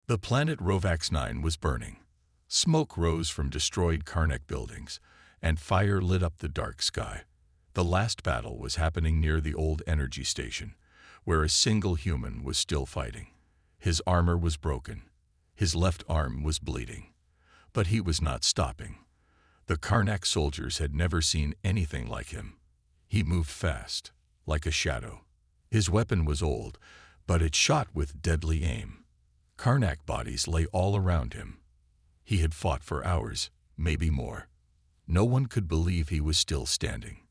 The planet Rovax 9 was burning. Smoke rose from destroyed Karnak buildings, and fire lit up the dark sky. The last battle was happening near the old energy station, where a single human was still fighting. His armor was broken. His left arm was bleeding. But he was not stopping. The Karnak soldiers had never seen anything like him. He moved fast, like a shadow. His weapon was old, but it shot with deadly aim. Karnak bodies lay all around him. He had fought for hours, maybe more. No one could believe he was still standing.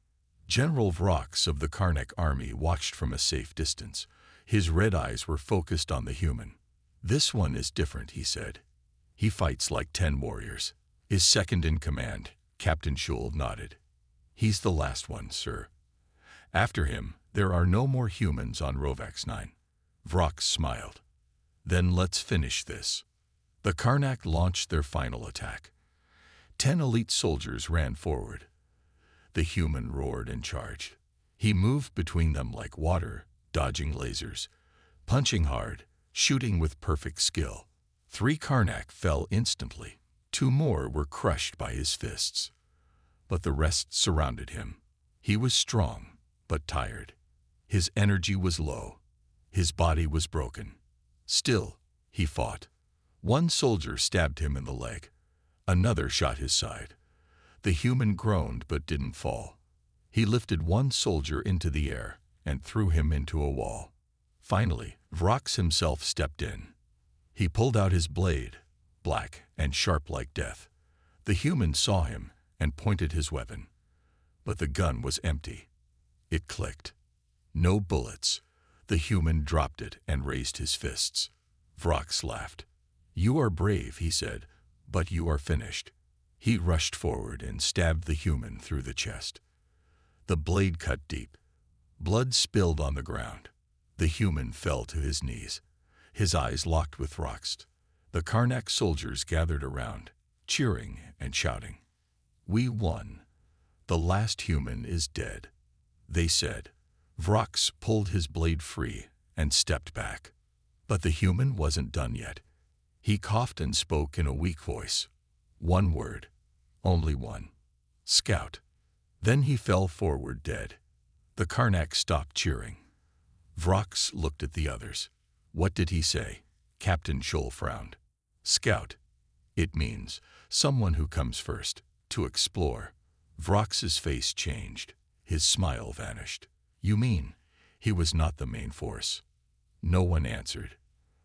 General Vrox of the Karnak army watched from a safe distance. His red eyes were focused on the human. "This one is different," he said. "He fights like 10 warriors." His second in command, Captain Schul, nodded. "He's the last one, sir. After him, there are no more humans on Rovax 9. Vrox smiled. "Then let's finish this." The Karnak launched their final attack. 10 elite soldiers ran forward. The human roared and charged. He moved between them like water, dodging lasers, punching hard, shooting with perfect skill. 3 Karnak fell instantly. 2 more were crushed by his fists. But the rest surrounded him. He was strong, but tired. His energy was low. His body was broken. Still, he fought. 1 soldier stabbed him in the leg. Another shot his side. The human groaned but didn't fall. He lifted 1 soldier into the air and threw him into a wall. Finally, Vrox himself stepped in. He pulled out his blade, black and sharp like death. The human saw him and pointed his weapon. But the gun was empty. It clicked. No bullets. The human dropped it and raised his fists. Vrox laughed. "You are brave," he said, "but you are finished." He rushed forward and stabbed the human through the chest. The blade cut deep. Blood spilled on the ground. The human fell to his knees. His eyes locked with Vrox. The Karnak soldiers gathered around, cheering and shouting. "We won. The last human is dead," they said. Vrox pulled his blade free and stepped back. But the human wasn't done yet. He coughed and spoke in a weak voice. 1 word. Only one. "Scout." Then he fell forward dead. The Karnak stopped cheering. Vrox looked at the others. "What did he say?" Captain Schul frowned. "Scout. It means someone who comes first, to explore." Vrox's face changed. His smile vanished. "You mean he was not the main force?" No one answered.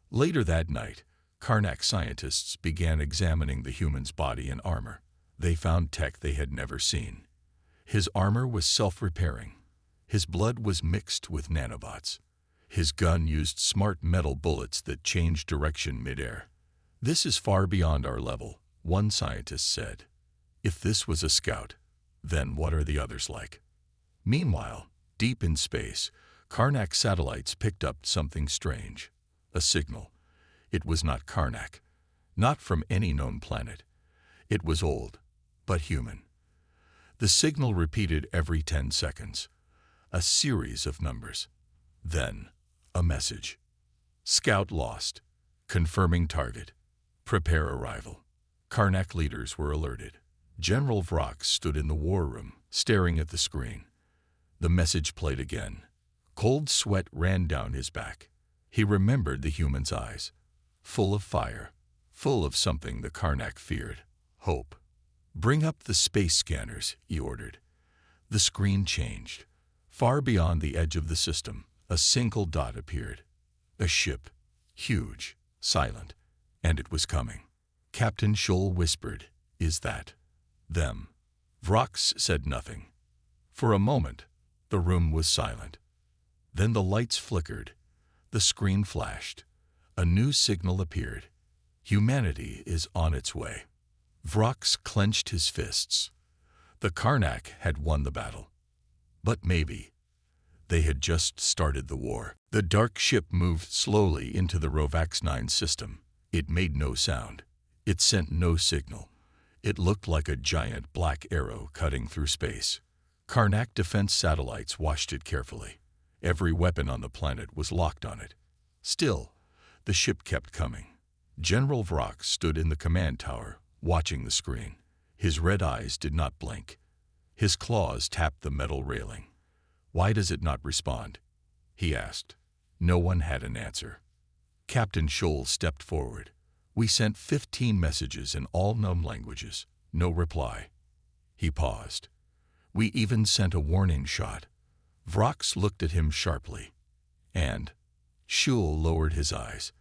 Later that night, Karnak scientists began examining the human's body and armor. They found tech they had never seen. His armor was self-repairing. His blood was mixed with nanobots. His gun used smart metal bullets that changed direction mid-air. "This is far beyond our level," one scientist said. "If this was a scout, then what are the others like?" Meanwhile, deep in space, Karnak satellites picked up something strange. A signal. It was not Karnak. Not from any known planet. It was old, but human. The signal repeated every 10 seconds. A series of numbers. Then, a message. "Scout lost. Confirming target. Prepare arrival." Karnak leaders were alerted. General Vrox stood in the war room, staring at the screen. The message played again. Cold sweat ran down his back. He remembered the human's eyes. Full of fire. Full of something the Karnak feared. Hope. "Bring up the space scanners," he ordered. The screen changed. Far beyond the edge of the system, a single dot appeared. A ship. Huge. Silent. And it was coming. Captain Schul whispered, "Is that them?" Vrox said nothing. For a moment, the room was silent. Then the lights flickered. The screen flashed. A new signal appeared. Humanity is on its way. Vrox clenched his fists. The Karnak had won the battle. But maybe. They had just started the war. The dark ship moved slowly into the Rovax 9 system. It made no sound. It sent no signal. It looked like a giant black arrow cutting through space. Karnak defense satellites watched it carefully. Every weapon on the planet was locked on it. Still, the ship kept coming. General Vrock stood in the command tower, watching the screen. His red eyes did not blink. His claws tapped the metal railing. "Why does it not respond?" he asked. No one had an answer. Captain Scholl stepped forward. "We sent 15 messages in all known languages. No reply." He paused. "We even sent a warning shot." Vrox looked at him sharply. "And?" Scholl lowered his eyes.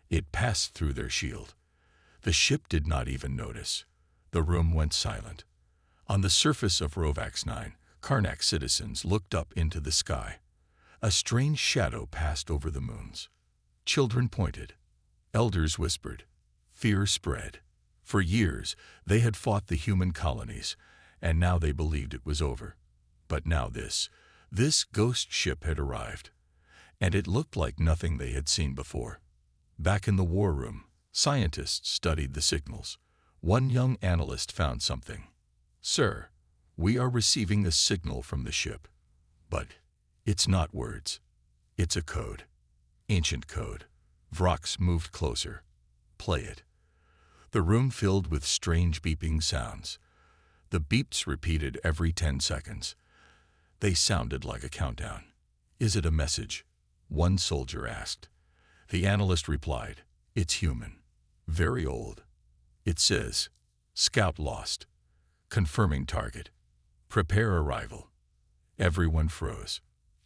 "It passed through their shield." The ship did not even notice. The room went silent. On the surface of Rovax 9, Karnak citizens looked up into the sky. A strange shadow passed over the moons. Children pointed. Elders whispered. Fear spread. For years, they had fought the human colonies, and now they believed it was over. But now this ghost ship had arrived, and it looked like nothing they had seen before. Back in the war room, scientists studied the signals. One young analyst found something. "Sir, we are receiving a signal from the ship. But it's not words. It's a code. Ancient code." Vrox moved closer. "Play it." The room filled with strange beeping sounds. The beeps repeated every 10 seconds. They sounded like a countdown. "Is it a message?" one soldier asked. The analyst replied, "It's human. Very old. It says, 'Scout lost. Confirming target. Prepare arrival.'" Everyone froze.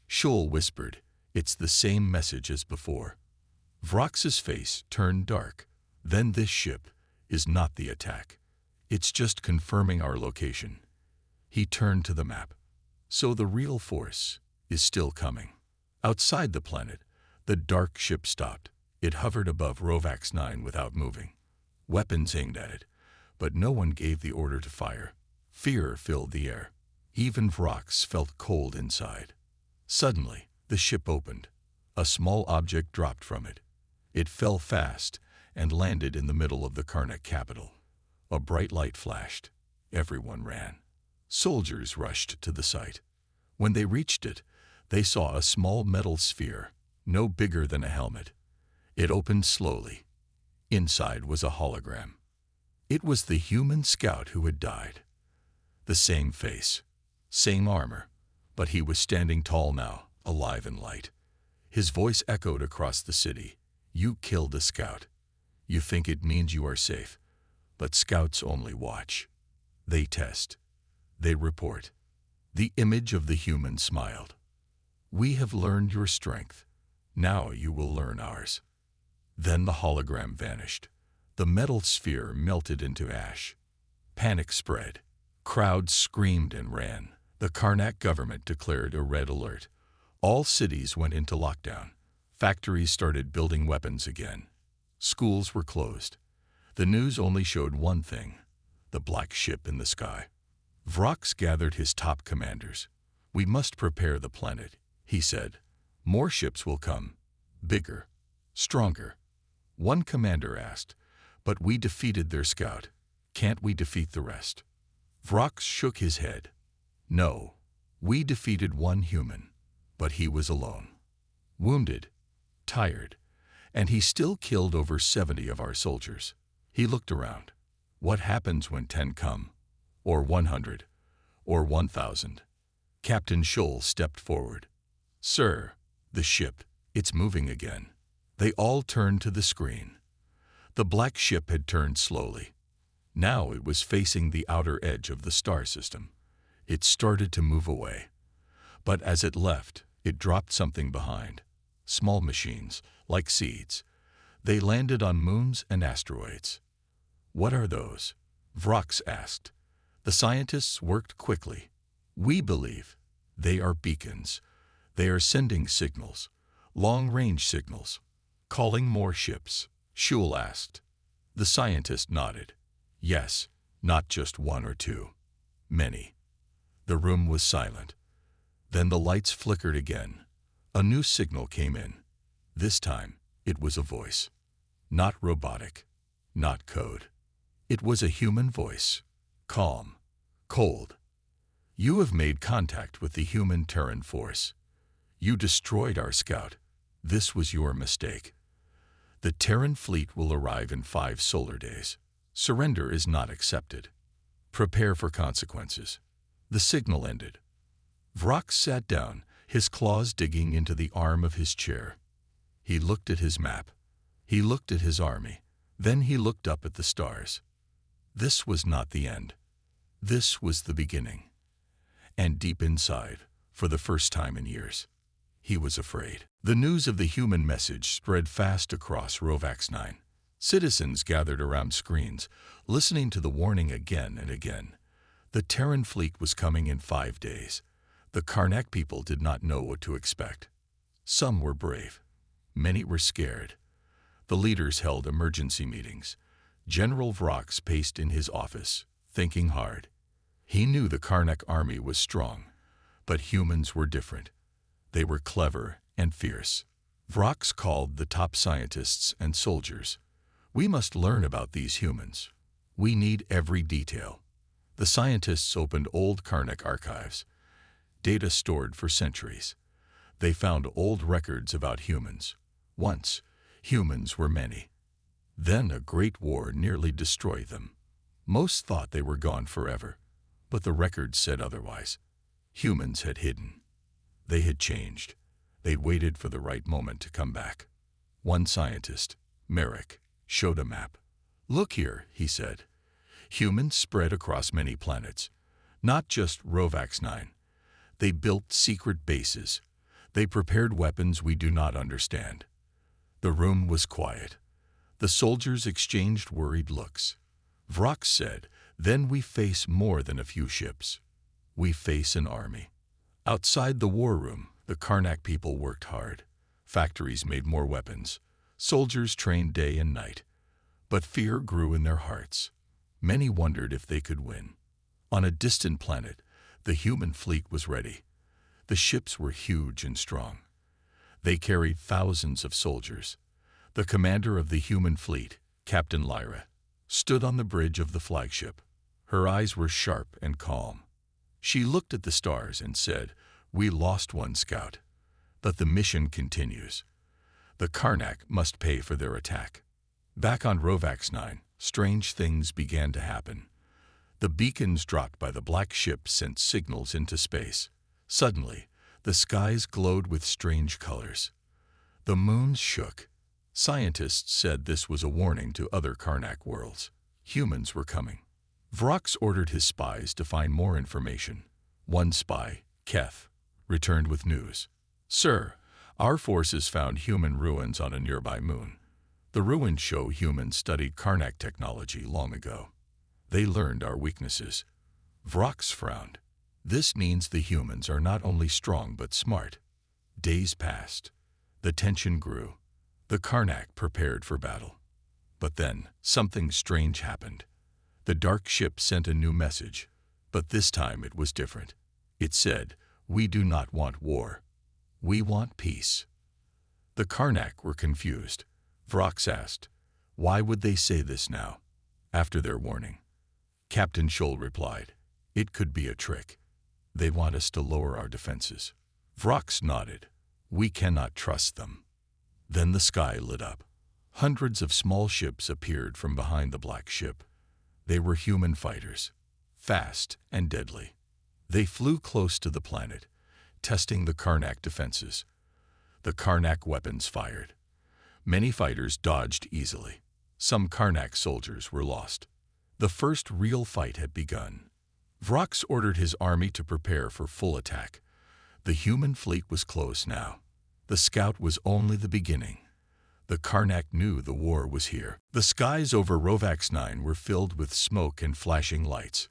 Scholl whispered, "It's the same message as before." Vrox's face turned dark. "Then this ship is not the attack. It's just confirming our location." He turned to the map. "So the real force is still coming." Outside the planet, the dark ship stopped. It hovered above Rovax 9 without moving. Weapons aimed at it, but no one gave the order to fire. Fear filled the air. Even Vrox felt cold inside. Suddenly, the ship opened. A small object dropped from it. It fell fast and landed in the middle of the Karnak capital. A bright light flashed. Everyone ran. Soldiers rushed to the site. When they reached it, they saw a small metal sphere, no bigger than a helmet. It opened slowly. Inside was a hologram. It was the human scout who had died. The same face, same armor, but he was standing tall now, alive in light. His voice echoed across the city. "You killed a scout. You think it means you are safe, but scouts only watch. They test. They report." The image of the human smiled. "We have learned your strength. Now you will learn ours." Then the hologram vanished. The metal sphere melted into ash. Panic spread. Crowds screamed and ran. The Karnak government declared a red alert. All cities went into lockdown. Factories started building weapons again. Schools were closed. The news only showed one thing: the black ship in the sky. Vrox gathered his top commanders. "We must prepare the planet," he said. "More ships will come. Bigger. Stronger." One commander asked, "But we defeated their scout. Can't we defeat the rest?" Vrox shook his head. "No. We defeated one human, but he was alone. Wounded. Tired. And he still killed over 70 of our soldiers." He looked around. "What happens when 10 come? Or 100? Or 1,000? Captain Scholl stepped forward. "Sir, the ship, it's moving again." They all turned to the screen. The black ship had turned slowly. Now it was facing the outer edge of the star system. It started to move away. But as it left, it dropped something behind. Small machines, like seeds. They landed on moons and asteroids. "What are those?" Vrox asked. The scientists worked quickly. "We believe they are beacons. They are sending signals, long-range signals." "Calling more ships?" Scholl asked. The scientist nodded. "Yes, not just one or two. Many." The room was silent. Then the lights flickered again. A new signal came in. This time, it was a voice. Not robotic, not code. It was a human voice. Calm. Cold. "You have made contact with the human Terran force. You destroyed our scout. This was your mistake." The Terran fleet will arrive in 5 solar days. Surrender is not accepted. Prepare for consequences. The signal ended. Vrox sat down, his claws digging into the arm of his chair. He looked at his map. He looked at his army. Then he looked up at the stars. This was not the end. This was the beginning. And deep inside, for the first time in years, he was afraid. The news of the human message spread fast across Rovax 9. Citizens gathered around screens, listening to the warning again and again. The Terran fleet was coming in 5 days. The Karnak people did not know what to expect. Some were brave. Many were scared. The leaders held emergency meetings. General Vrox paced in his office, thinking hard. He knew the Karnak army was strong, but humans were different. They were clever and fierce. Vrox called the top scientists and soldiers. We must learn about these humans. We need every detail. The scientists opened old Karnak archives, data stored for centuries. They found old records about humans. Once, humans were many. Then a great war nearly destroyed them. Most thought they were gone forever, but the records said otherwise. Humans had hidden. They had changed. They'd waited for the right moment to come back. One scientist, Merrick, showed a map. "Look here," he said. "Humans spread across many planets, not just Rovax 9. They built secret bases. They prepared weapons we do not understand." The room was quiet. The soldiers exchanged worried looks. Vrox said, "Then we face more than a few ships. We face an army." Outside the war room, the Karnak people worked hard. Factories made more weapons. Soldiers trained day and night. But fear grew in their hearts. Many wondered if they could win. On a distant planet, the human fleet was ready. The ships were huge and strong. They carried thousands of soldiers. The commander of the human fleet, Captain Lyra, stood on the bridge of the flagship. Her eyes were sharp and calm. She looked at the stars and said, "We lost one scout, but the mission continues. The Karnak must pay for their attack." Back on Rovax 9, strange things began to happen. The beacons dropped by the black ship sent signals into space. Suddenly, the skies glowed with strange colors. The moons shook. Scientists said this was a warning to other Karnak worlds. Humans were coming. Vrox ordered his spies to find more information. One spy, Keth, returned with news. "Sir, our forces found human ruins on a nearby moon. The ruins show humans studied Karnak technology long ago. They learned our weaknesses." Vrox frowned. "This means the humans are not only strong but smart." Days passed. The tension grew. The Karnak prepared for battle. But then, something strange happened. The dark ship sent a new message, but this time it was different. It said, "We do not want war. We want peace." The Karnak were confused. Vrox asked, "Why would they say this now, after their warning?" Captain Scholl replied, "It could be a trick. They want us to lower our defenses." Vrox nodded. "We cannot trust them." Then the sky lit up. Hundreds of small ships appeared from behind the black ship. They were human fighters, fast and deadly. They flew close to the planet, testing the Karnak defenses. The Karnak weapons fired. Many fighters dodged easily. Some Karnak soldiers were lost. The first real fight had begun. Vrox ordered his army to prepare for full attack. The human fleet was close now. The scout was only the beginning. The Karnak knew the war was here. The skies over Rovax 9 were filled with smoke and flashing lights.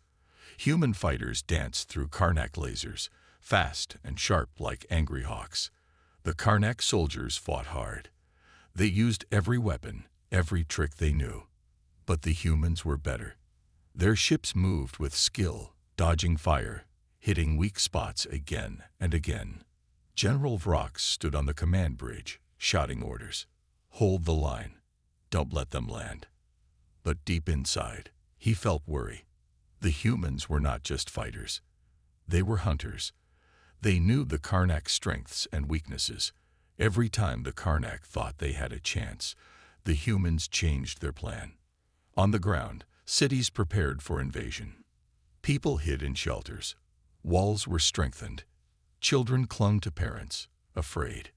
Human fighters danced through Karnak lasers, fast and sharp like angry hawks. The Karnak soldiers fought hard. They used every weapon, every trick they knew. But the humans were better. Their ships moved with skill, dodging fire, hitting weak spots again and again. General Vrox stood on the command bridge, shouting orders. "Hold the line. Don't let them land." But deep inside, he felt worry. The humans were not just fighters. They were hunters. They knew the Karnak strengths and weaknesses. Every time the Karnak thought they had a chance, The humans changed their plan. On the ground, cities prepared for invasion. People hid in shelters. Walls were strengthened. Children clung to parents, afraid.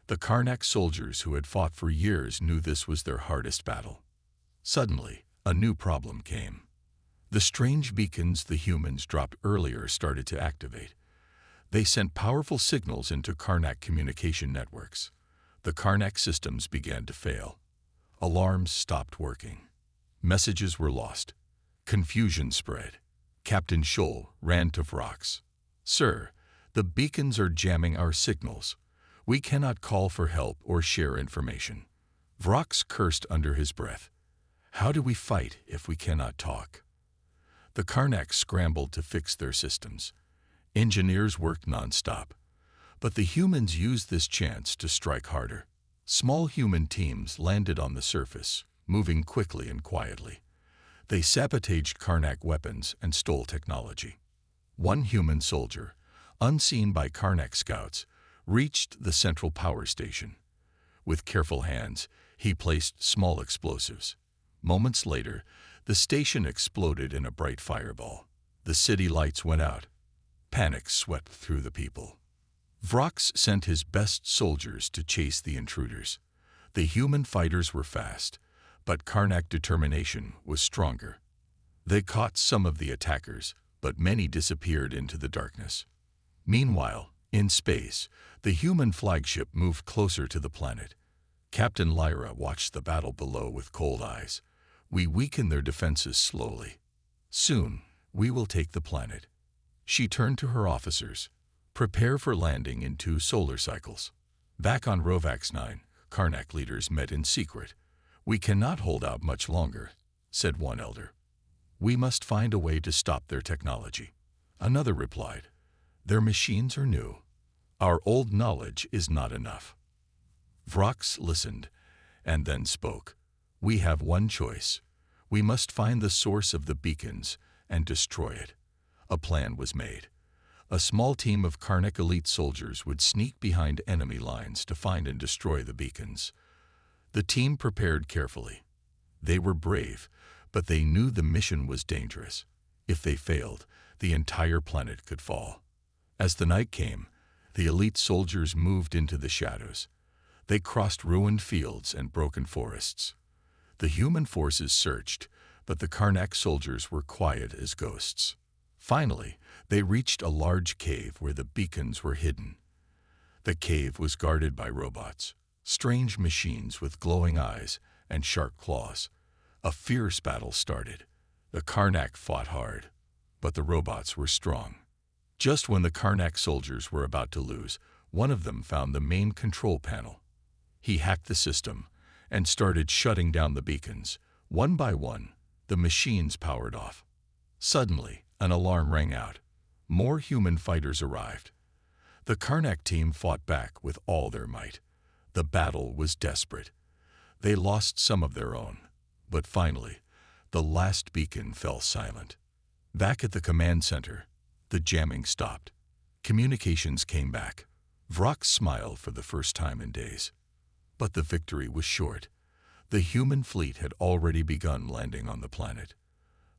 The Karnak soldiers who had fought for years knew this was their hardest battle. Suddenly, a new problem came. The strange beacons the humans dropped earlier started to activate. They sent powerful signals into Karnak communication networks. The Karnak systems began to fail. Alarms stopped working. Messages were lost. Confusion spread. Captain Scholl ran to Vrox. "Sir, the beacons are jamming our signals. We cannot call for help or share information." Vrox cursed under his breath. "How do we fight if we cannot talk?" The Karnak scrambled to fix their systems. Engineers worked non-stop. But the humans used this chance to strike harder. Small human teams landed on the surface, moving quickly and quietly. They sabotaged Karnak weapons and stole technology. One human soldier, unseen by Karnak scouts, reached the central power station. With careful hands, he placed small explosives. Moments later, the station exploded in a bright fireball. The city lights went out. Panic swept through the people. Vrox sent his best soldiers to chase the intruders. The human fighters were fast, but Karnak determination was stronger. They caught some of the attackers, but many disappeared into the darkness. Meanwhile, in space, the human flagship moved closer to the planet. Captain Lyra watched the battle below with cold eyes. "We weaken their defenses slowly. Soon, we will take the planet." She turned to her officers. "Prepare for landing in 2 solar cycles." Back on Rovax 9, Karnak leaders met in secret. "We cannot hold out much longer," said one elder. "We must find a way to stop their technology." Another replied, "Their machines are new. Our old knowledge is not enough." Vrox listened, and then spoke. "We have one choice. We must find the source of the beacons and destroy it." A plan was made. A small team of Karnak elite soldiers would sneak behind enemy lines to find and destroy the beacons. The team prepared carefully. They were brave, but they knew the mission was dangerous. If they failed, the entire planet could fall. As the night came, the elite soldiers moved into the shadows. They crossed ruined fields and broken forests. The human forces searched, but the Karnak soldiers were quiet as ghosts. Finally, they reached a large cave where the beacons were hidden. The cave was guarded by robots, strange machines with glowing eyes and sharp claws. A fierce battle started. The Karnak fought hard, but the robots were strong. Just when the Karnak soldiers were about to lose, one of them found the main control panel. He hacked the system and started shutting down the beacons. One by one, the machines powered off. Suddenly, an alarm rang out. More human fighters arrived. The Karnak team fought back with all their might. The battle was desperate. They lost some of their own, but finally, the last beacon fell silent. Back at the command center, the jamming stopped. Communications came back. Vrox smiled for the first time in days. But the victory was short. The human fleet had already begun landing on the planet.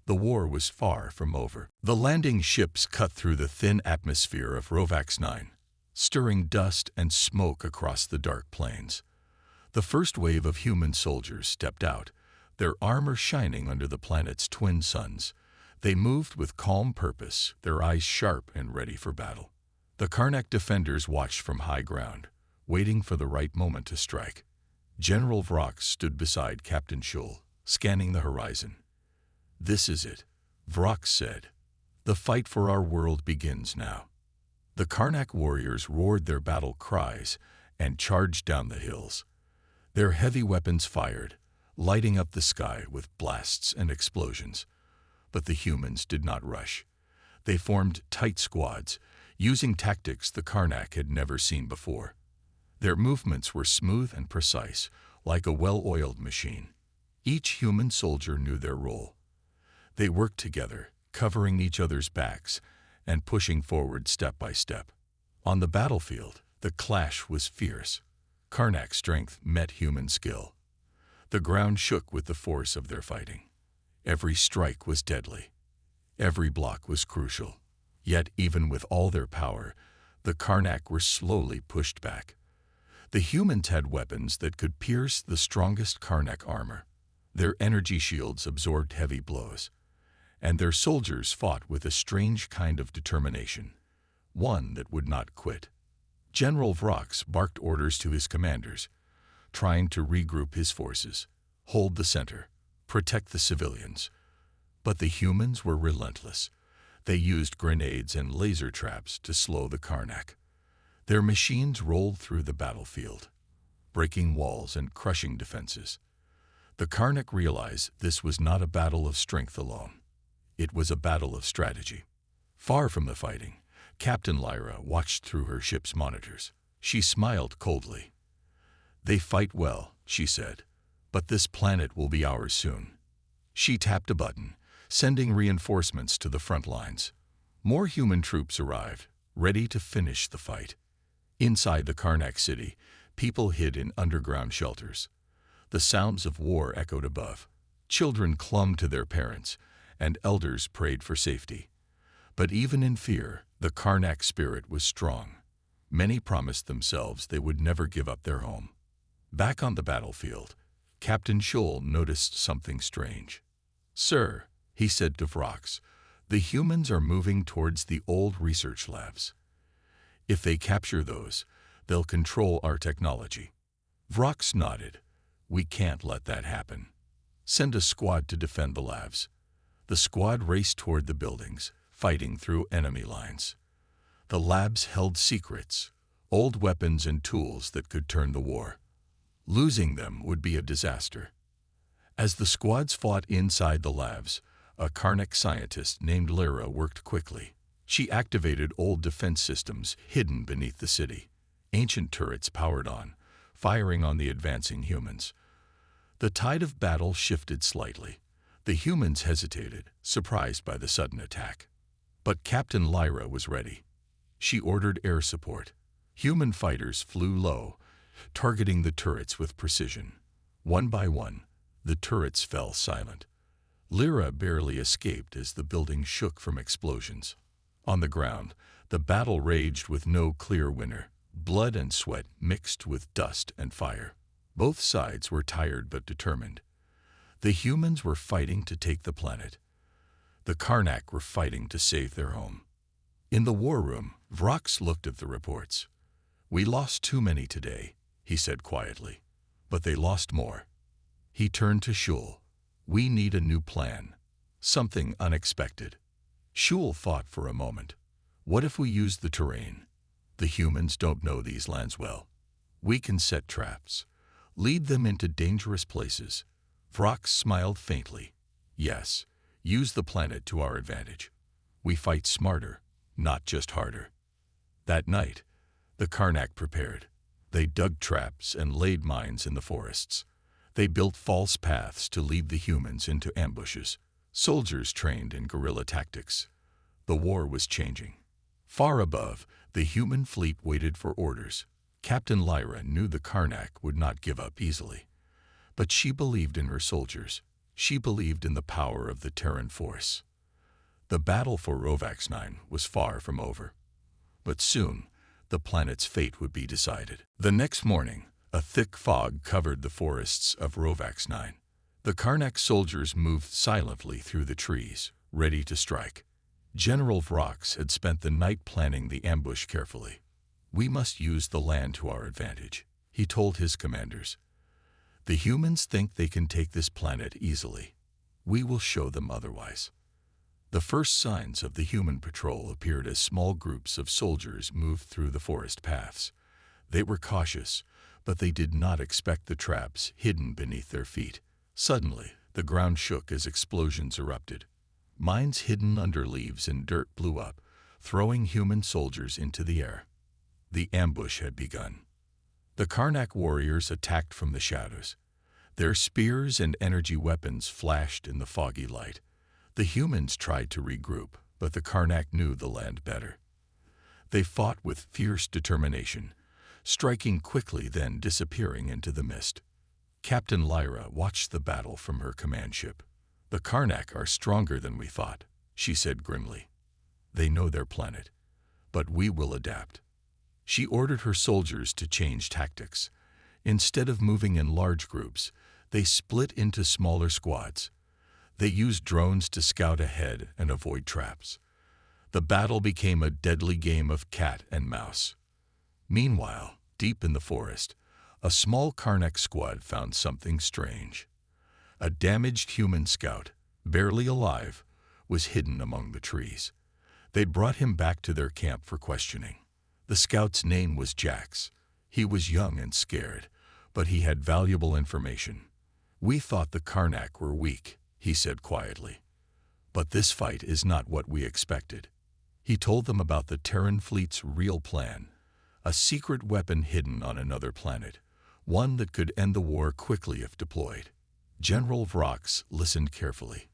The war was far from over. The landing ships cut through the thin atmosphere of Rovax 9, stirring dust and smoke across the dark plains. The first wave of human soldiers stepped out, their armor shining under the planet's twin suns. They moved with calm purpose, their eyes sharp and ready for battle. The Karnak defenders watched from high ground, waiting for the right moment to strike. General Vrox stood beside Captain Scholl, scanning the horizon. "This is it," Vrox said. "The fight for our world begins now." The Karnak warriors roared their battle cries and charged down the hills. Their heavy weapons fired, lighting up the sky with blasts and explosions. But the humans did not rush. They formed tight squads, using tactics the Karnak had never seen before. Their movements were smooth and precise, like a well-oiled machine. Each human soldier knew their role. They worked together, covering each other's backs and pushing forward step by step. On the battlefield, the clash was fierce. Karnak strength met human skill. The ground shook with the force of their fighting. Every strike was deadly. Every block was crucial. Yet, even with all their power, the Karnak were slowly pushed back. The humans had weapons that could pierce the strongest Karnak armor. Their energy shields absorbed heavy blows, and their soldiers fought with a strange kind of determination, one that would not quit. General Vrox barked orders to his commanders, trying to regroup his forces, hold the center, protect the civilians. But the humans were relentless. They used grenades and laser traps to slow the Karnak. Their machines rolled through the battlefield, breaking walls and crushing defenses. The Karnak realized this was not a battle of strength alone. It was a battle of strategy. Far from the fighting, Captain Lyra watched through her ship's monitors. She smiled coldly. "They fight well," she said, "but this planet will be ours soon." She tapped a button, sending reinforcements to the front lines. More human troops arrived, ready to finish the fight. Inside the Karnak city, people hid in underground shelters. The sounds of war echoed above. Children clung to their parents, and elders prayed for safety. But even in fear, the Karnak spirit was strong. Many promised themselves they would never give up their home. Back on the battlefield, Captain Schul noticed something strange. "Sir," he said to Vrox, "the humans are moving towards the old research labs. If they capture those, they'll control our technology." Vrox nodded. "We can't let that happen. Send a squad to defend the labs." The squad raced toward the buildings, fighting through enemy lines. The labs held secrets, old weapons and tools that could turn the war. Losing them would be a disaster. As the squads fought inside the labs, a Karnak scientist named Lyra worked quickly. She activated old defense systems hidden beneath the city. Ancient turrets powered on, firing on the advancing humans. The tide of battle shifted slightly. The humans hesitated, surprised by the sudden attack. But Captain Lyra was ready. She ordered air support. Human fighters flew low, targeting the turrets with precision. One by one, the turrets fell silent. Lyra barely escaped as the building shook from explosions. On the ground, the battle raged with no clear winner. Blood and sweat mixed with dust and fire. Both sides were tired but determined. The humans were fighting to take the planet. The Karnak were fighting to save their home. In the war room, Vrox looked at the reports. "We lost too many today," he said quietly. "But they lost more." He turned to Schul. "We need a new plan. Something unexpected." Schul thought for a moment. "What if we use the terrain? The humans don't know these lands well. We can set traps, lead them into dangerous places." Vrox smiled faintly. "Yes, use the planet to our advantage. We fight smarter, not just harder." That night, the Karnak prepared. They dug traps and laid mines in the forests. They built false paths to lead the humans into ambushes. Soldiers trained in guerrilla tactics. The war was changing. Far above, the human fleet waited for orders. Captain Lyra knew the Karnak would not give up easily. But she believed in her soldiers. She believed in the power of the Terran force. The battle for Rovax 9 was far from over. But soon, the planet's fate would be decided. The next morning, a thick fog covered the forests of Rovax 9. The Karnak soldiers moved silently through the trees, ready to strike. General Vrox had spent the night planning the ambush carefully. "We must use the land to our advantage," he told his commanders. "The humans think they can take this planet easily. We will show them otherwise." The first signs of the human patrol appeared as small groups of soldiers moved through the forest paths. They were cautious, but they did not expect the traps hidden beneath their feet. Suddenly, the ground shook as explosions erupted. Mines hidden under leaves and dirt blew up, throwing human soldiers into the air. The ambush had begun. The Karnak warriors attacked from the shadows. Their spears and energy weapons flashed in the foggy light. The humans tried to regroup, but the Karnak knew the land better. They fought with fierce determination, striking quickly then disappearing into the mist. Captain Lyra watched the battle from her command ship. "The Karnak are stronger than we thought," she said grimly. "They know their planet, but we will adapt." She ordered her soldiers to change tactics. Instead of moving in large groups, they split into smaller squads. They used drones to scout ahead and avoid traps. The battle became a deadly game of cat and mouse. Meanwhile, deep in the forest, a small Karnak squad found something strange. A damaged human scout, barely alive, was hidden among the trees. They'd brought him back to their camp for questioning. The scout's name was Jax. He was young and scared, but he had valuable information. "We thought the Karnak were weak," he said quietly. "But this fight is not what we expected." He told them about the Terran fleet's real plan, a secret weapon hidden on another planet, one that could end the war quickly if deployed. General Vrox listened carefully.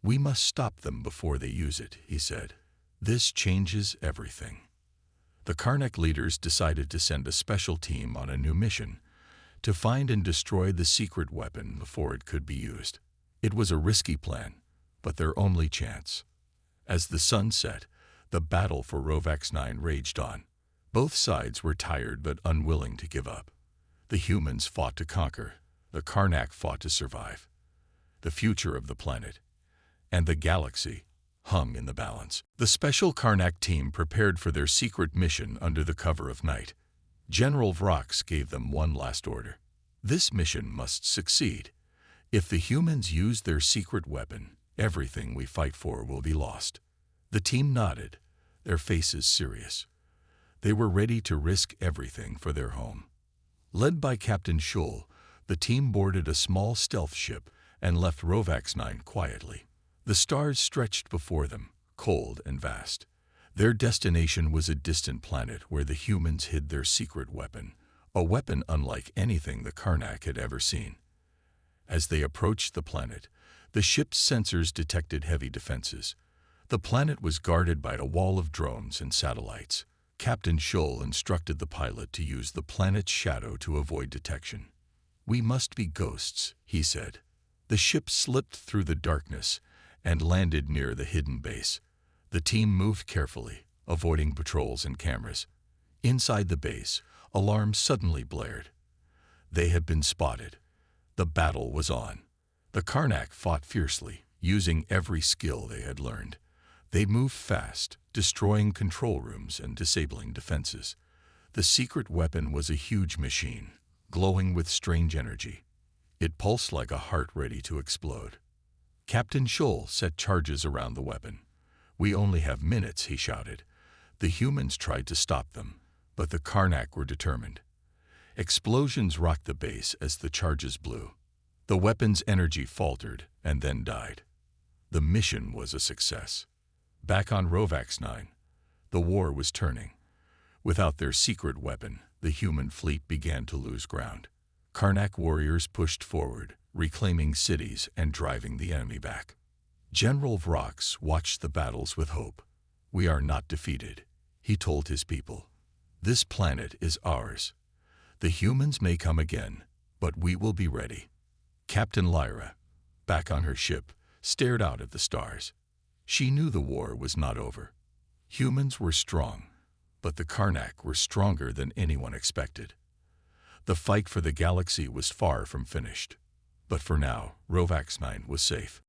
"We must stop them before they use it," he said. "This changes everything." The Karnak leaders decided to send a special team on a new mission to find and destroy the secret weapon before it could be used. It was a risky plan, but their only chance. As the sun set, the battle for Rovax 9 raged on. Both sides were tired but unwilling to give up. The humans fought to conquer, the Karnak fought to survive. The future of the planet and the galaxy hung in the balance. The special Karnak team prepared for their secret mission under the cover of night. General Vrox gave them one last order. "This mission must succeed. If the humans use their secret weapon, everything we fight for will be lost." The team nodded, their faces serious. They were ready to risk everything for their home. Led by Captain Schull, the team boarded a small stealth ship and left Rovax 9 quietly. The stars stretched before them, cold and vast. Their destination was a distant planet where the humans hid their secret weapon, a weapon unlike anything the Karnak had ever seen. As they approached the planet, the ship's sensors detected heavy defenses. The planet was guarded by a wall of drones and satellites. Captain Schull instructed the pilot to use the planet's shadow to avoid detection. "We must be ghosts," he said. The ship slipped through the darkness and landed near the hidden base. The team moved carefully, avoiding patrols and cameras. Inside the base, alarms suddenly blared. They had been spotted. The battle was on. The Karnak fought fiercely, using every skill they had learned. They moved fast, destroying control rooms and disabling defenses. The secret weapon was a huge machine, glowing with strange energy. It pulsed like a heart ready to explode. Captain Schull set charges around the weapon. "We only have minutes," he shouted. The humans tried to stop them, but the Karnak were determined. Explosions rocked the base as the charges blew. The weapon's energy faltered and then died. The mission was a success. Back on Rovax 9, the war was turning. Without their secret weapon, the human fleet began to lose ground. Karnak warriors pushed forward, reclaiming cities and driving the enemy back. General Vrox watched the battles with hope. "We are not defeated," he told his people. "This planet is ours. The humans may come again, but we will be ready." Captain Lyra, back on her ship, stared out at the stars. She knew the war was not over. Humans were strong, but the Karnak were stronger than anyone expected. The fight for the galaxy was far from finished. But for now, Rovax 9 was safe.